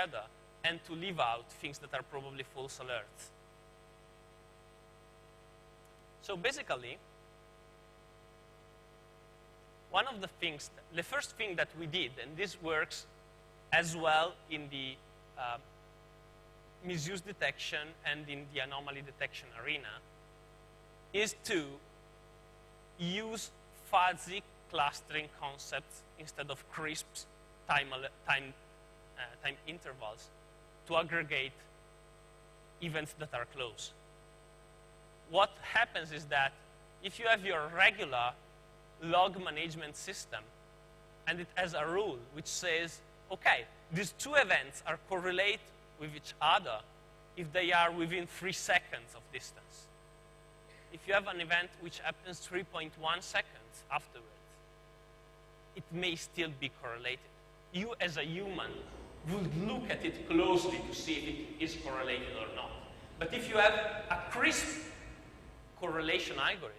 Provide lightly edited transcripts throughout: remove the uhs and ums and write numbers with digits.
together and to leave out things that are probably false alerts. So basically, one of the things, the first thing that we did, and this works as well in the misuse detection and in the anomaly detection arena, is to use fuzzy clustering concepts instead of crisp time intervals to aggregate events that are close. What happens is that if you have your regular log management system, and it has a rule which says, okay, these two events are correlate with each other if they are within 3 seconds of distance. If you have an event which happens 3.1 seconds afterwards, it may still be correlated. You as a human would look at it closely to see if it is correlated or not. But if you have a crisp correlation algorithm,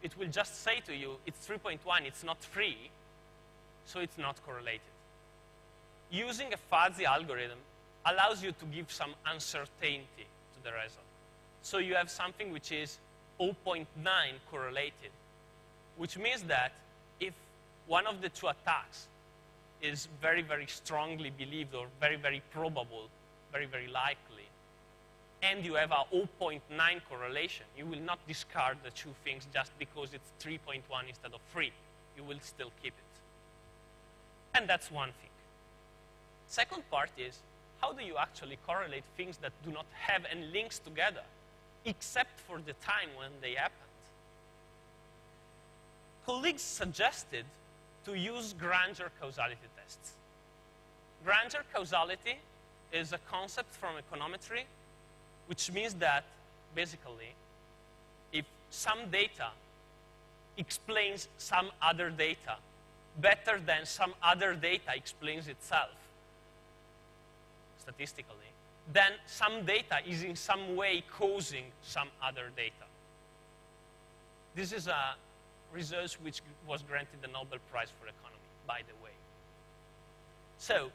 it will just say to you, it's 3.1, it's not 3, so it's not correlated. Using a fuzzy algorithm allows you to give some uncertainty to the result. So you have something which is 0.9 correlated, which means that if one of the two attacks is very, very strongly believed or very, very probable, very, very likely, and you have a 0.9 correlation, you will not discard the two things just because it's 3.1 instead of 3. You will still keep it. And that's one thing. Second part is, how do you actually correlate things that do not have any links together, except for the time when they happened? Colleagues suggested to use Granger causality tests. Granger causality is a concept from econometry, which means that, basically, if some data explains some other data better than some other data explains itself, statistically, then some data is in some way causing some other data. This is a research which was granted the Nobel Prize for Economy, by the way. So,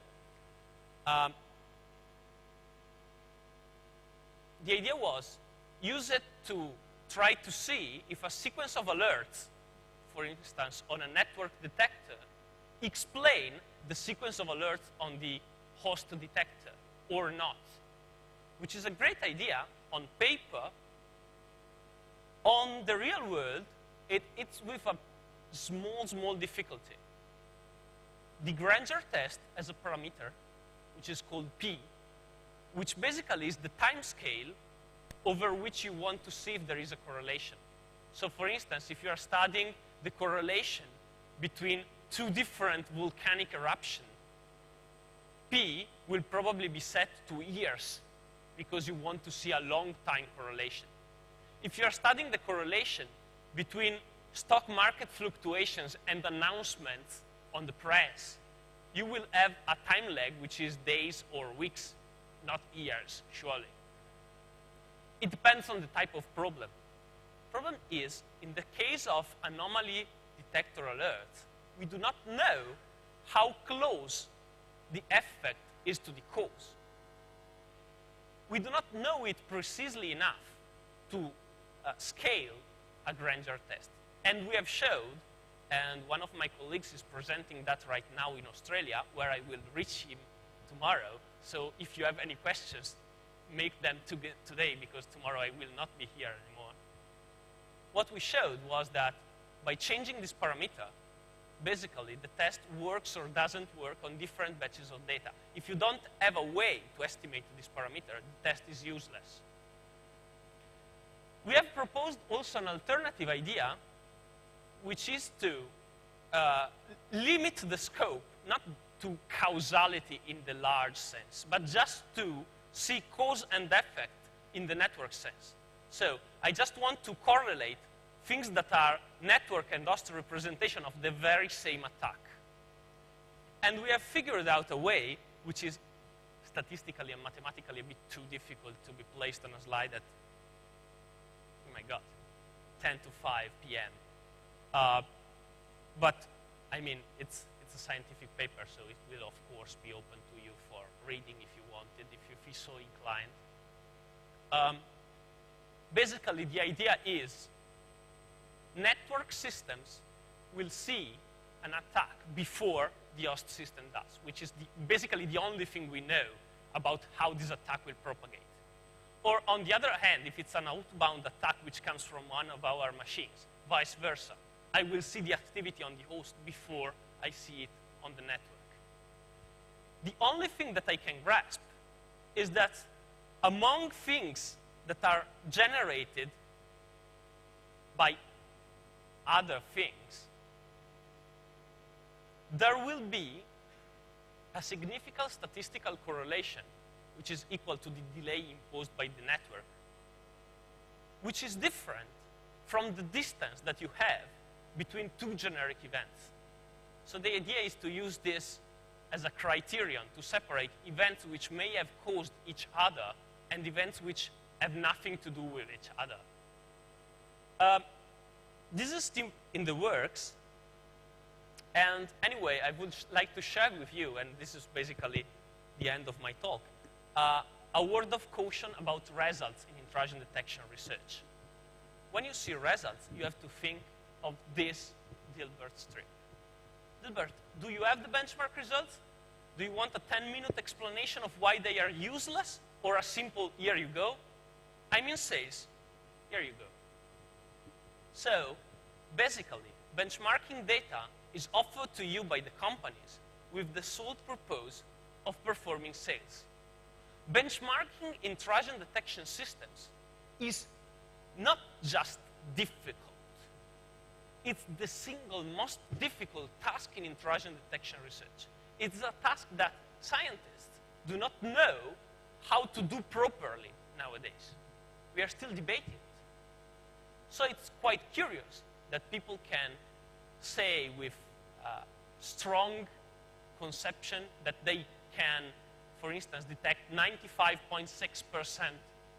the idea was, use it to try to see if a sequence of alerts, for instance, on a network detector, explain the sequence of alerts on the host detector or not, which is a great idea on paper. On the real world, it's with a small difficulty. The Granger test has a parameter, which is called P, which basically is the time scale over which you want to see if there is a correlation. So for instance, if you are studying the correlation between two different volcanic eruptions, P will probably be set to years because you want to see a long time correlation. If you are studying the correlation between stock market fluctuations and announcements on the press, you will have a time lag which is days or weeks, not years, surely. It depends on the type of problem. Problem is, in the case of anomaly detector alerts, we do not know how close the effect is to the cause. We do not know it precisely enough to scale a Granger test. And we have showed, and one of my colleagues is presenting that right now in Australia, where I will reach him tomorrow. So if you have any questions, make them today, because tomorrow I will not be here anymore. What we showed was that by changing this parameter, basically the test works or doesn't work on different batches of data. If you don't have a way to estimate this parameter, the test is useless. We have proposed also an alternative idea, which is to limit the scope, not to causality in the large sense, but just to see cause and effect in the network sense. So I just want to correlate things that are network and host representation of the very same attack. And we have figured out a way which is statistically and mathematically a bit too difficult to be placed on a slide at, oh my God, 10 to 5 p.m. But, I mean, it's a scientific paper, so it will, of course, be open to you for reading if you philosophy so inclined. Basically, the idea is network systems will see an attack before the host system does, which is basically the only thing we know about how this attack will propagate. Or on the other hand, if it's an outbound attack which comes from one of our machines, vice versa, I will see the activity on the host before I see it on the network. The only thing that I can grasp is that among things that are generated by other things, there will be a significant statistical correlation, which is equal to the delay imposed by the network, which is different from the distance that you have between two generic events. So the idea is to use this as a criterion to separate events which may have caused each other and events which have nothing to do with each other. This is still in the works. And anyway, I would like to share with you, and this is basically the end of my talk, a word of caution about results in intrusion detection research. When you see results, you have to think of this Dilbert strip. Dilbert, do you have the benchmark results? Do you want a 10-minute explanation of why they are useless, or a simple, here you go? I mean says, here you go. So, basically, benchmarking data is offered to you by the companies with the sole purpose of performing sales. Benchmarking intrusion detection systems is not just difficult. It's the single most difficult task in intrusion detection research. It's a task that scientists do not know how to do properly nowadays. We are still debating it. So it's quite curious that people can say with strong conception that they can, for instance, detect 95.6%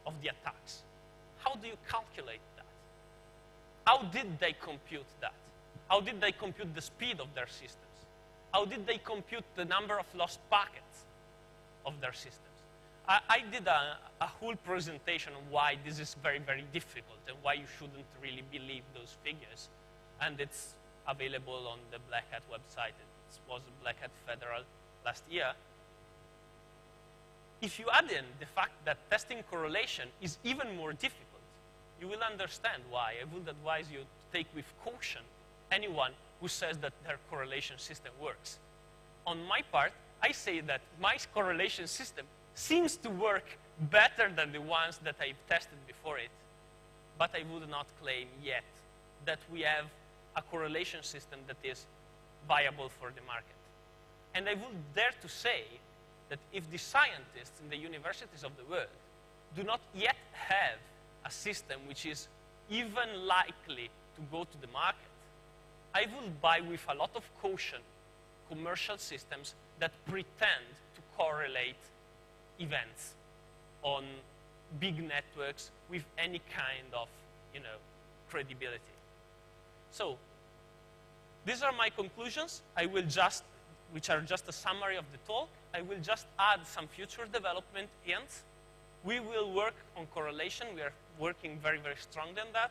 of the attacks. How do you calculate that? How did they compute that? How did they compute the speed of their systems? How did they compute the number of lost packets of their systems? I did a whole presentation on why this is very, very difficult and why you shouldn't really believe those figures. And it's available on the Black Hat website. It was Black Hat Federal last year. If you add in the fact that testing correlation is even more difficult, you will understand why. I would advise you to take with caution anyone who says that their correlation system works. On my part, I say that my correlation system seems to work better than the ones that I've tested before it, but I would not claim yet that we have a correlation system that is viable for the market. And I would dare to say that if the scientists in the universities of the world do not yet have a system which is even likely to go to the market, I will buy with a lot of caution commercial systems that pretend to correlate events on big networks with any kind of, credibility. So, these are my conclusions. Which are just a summary of the talk. I will just add some future development hints. We will work on correlation. We are working very, very strongly on that.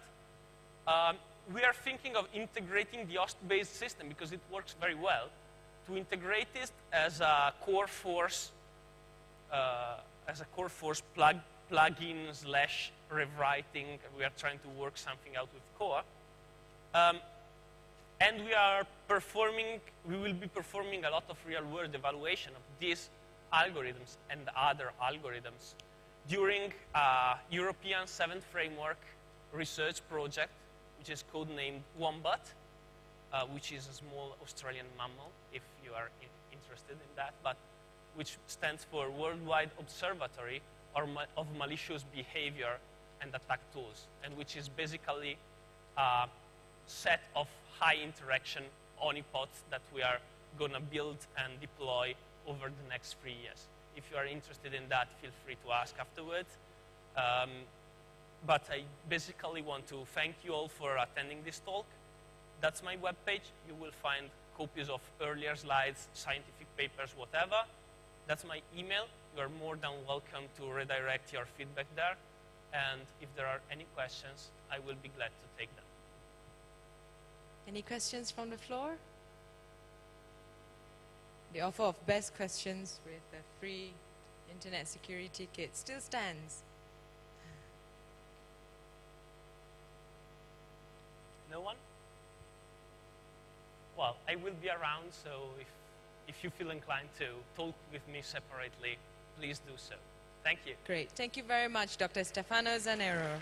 We are thinking of integrating the host-based system because it works very well, to integrate it as a core force plugin / rewriting. We are trying to work something out with core. And we will be performing a lot of real-world evaluation of these algorithms and other algorithms during a European 7th Framework research project, which is codenamed Wombat, which is a small Australian mammal, if you are interested in that, but which stands for Worldwide Observatory of Malicious Behavior and Attack Tools, and which is basically a set of high interaction honeypots that we are going to build and deploy over the next 3 years. If you are interested in that, feel free to ask afterwards. But I basically want to thank you all for attending this talk. That's my webpage. You will find copies of earlier slides, scientific papers, whatever. That's my email. you are more than welcome to redirect your feedback there. And if there are any questions, I will be glad to take them. Any questions from the floor? The offer of best questions with the free internet security kit still stands. No one? Well, I will be around, so if you feel inclined to talk with me separately, please do so. Thank you. Great. Thank you very much, Dr. Stefano Zanero.